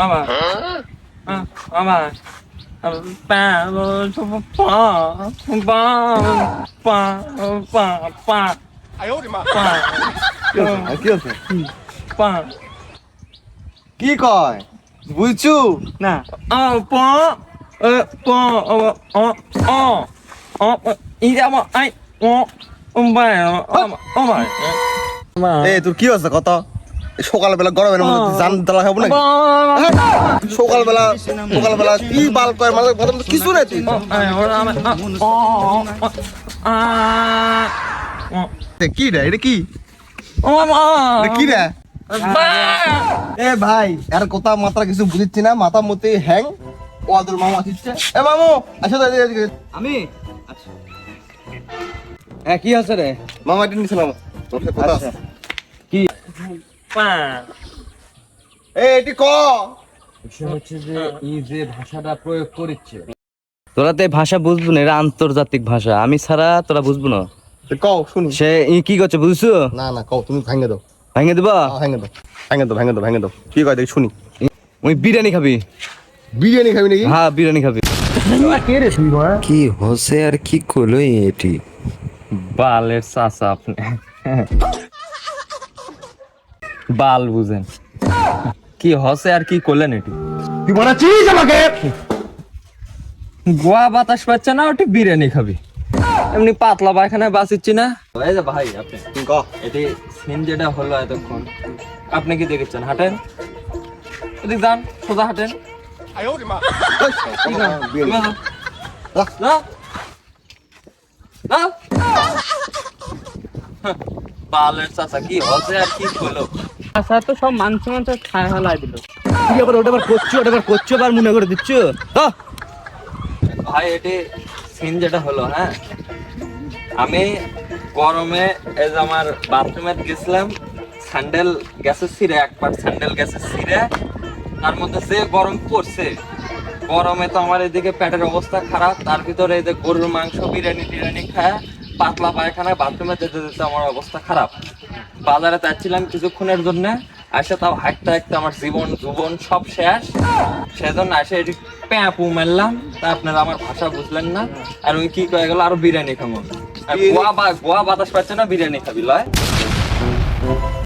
আমার আমার পা পা পা পা পা পা 哎呦我的妈！ পা কি হচ্ছে পা কি কয় বুঝছু না পা পা ই আমার আই ভাই আমার এ তোর কি হচ্ছে কত সকালবেলা গরমের মধ্যে জান তালা খাবো না সকালবেলা কি বাল কয় মানে কিছু নাই তুই কি রে এটা কি এটা কি রে এ ভাই আর কথা মাত্রা কিছু বুঝিচ্ছি না মাথা মতে হ্যাং ওদের মামু আসছে এ মামু আসো তো এদিকে আমি হ্যাঁ কি আছে রে মামা এটা নিছিলাম তোর সাথে কথা আছে পা এটি ক বিষয় হচ্ছে যে এই যে ভাষাটা প্রয়োগ করেছে তোরা তো এই ভাষা বুঝবো না, এটা আন্তর্জাতিক ভাষা, আমি ছাড়া তোরা বুঝবো না। কও শুনি সে কি করছে বুঝছো? না না কও তুমি ভাঙে দাও ভেঙে দিবা? ভাঙে দাও কি কয় দেখি শুনি ওই বিরিয়ানি খাবি? বিরিয়ানি খাবি নাকি হ্যাঁ বিরিয়ানি খাবি। কি হসে আর কি কইলো এটি বালের চাচা আপনি বাল বুঝেন কি হসে আর কি করলেন এটি তুই বানাচ্ছিস আমাকে গোয়া বাতাস পাচ্ছে না ওটি বিরিয়ানি খাবি এমনি পাতলা পায়খানায় বাঁচিচ্ছি না এই যে ভাই আপনি তুই ক এটি সিন যেটা হলো এতক্ষণ আপনি কি দেখেছেন হাঁটেন এদিক যান সোজা হাঁটেন 哎呦我的妈！ বিরিয়ানি বালের চাচা কি হসে আর কি হলো আচ্ছা তো সব মাংস মাংস খায় হলাই দিল কি আবার ওটা আবার করছো আবার মনে করে দিচ্ছ? ভাই এটি সিন যেটা হলো হ্যাঁ আমি গরমে এই যে আমার বাথরুমে গেছিলাম স্যান্ডেল গ্যাসের ছিঁড়ে একবার স্যান্ডেল গ্যাসের ছিঁড়ে তার মধ্যে যে গরম পড়ছে গরমে তো আমার এদিকে পেটের অবস্থা খারাপ তার ভিতরে এই যে গরুর মাংস বিরিয়ানি টিরিয়ানি খায় পাতলা পায়খানায় বাথরুমে যেতে যেতে আমার অবস্থা খারাপ বাজারে যাচ্ছিলাম কিছুক্ষণের জন্য আসে তাও হাঁটতে হাঁটতে আমার জীবন সব শেষ সেজন্য আসে এটি প্যাঁপু মারলাম তা আপনারা আমার ভাষা বুঝলেন না আর ওই কি কয়ে গেল আরো বিরিয়ানি খাবো গোয়া বাতাস পাচ্ছে না বিরিয়ানি খাবি লয়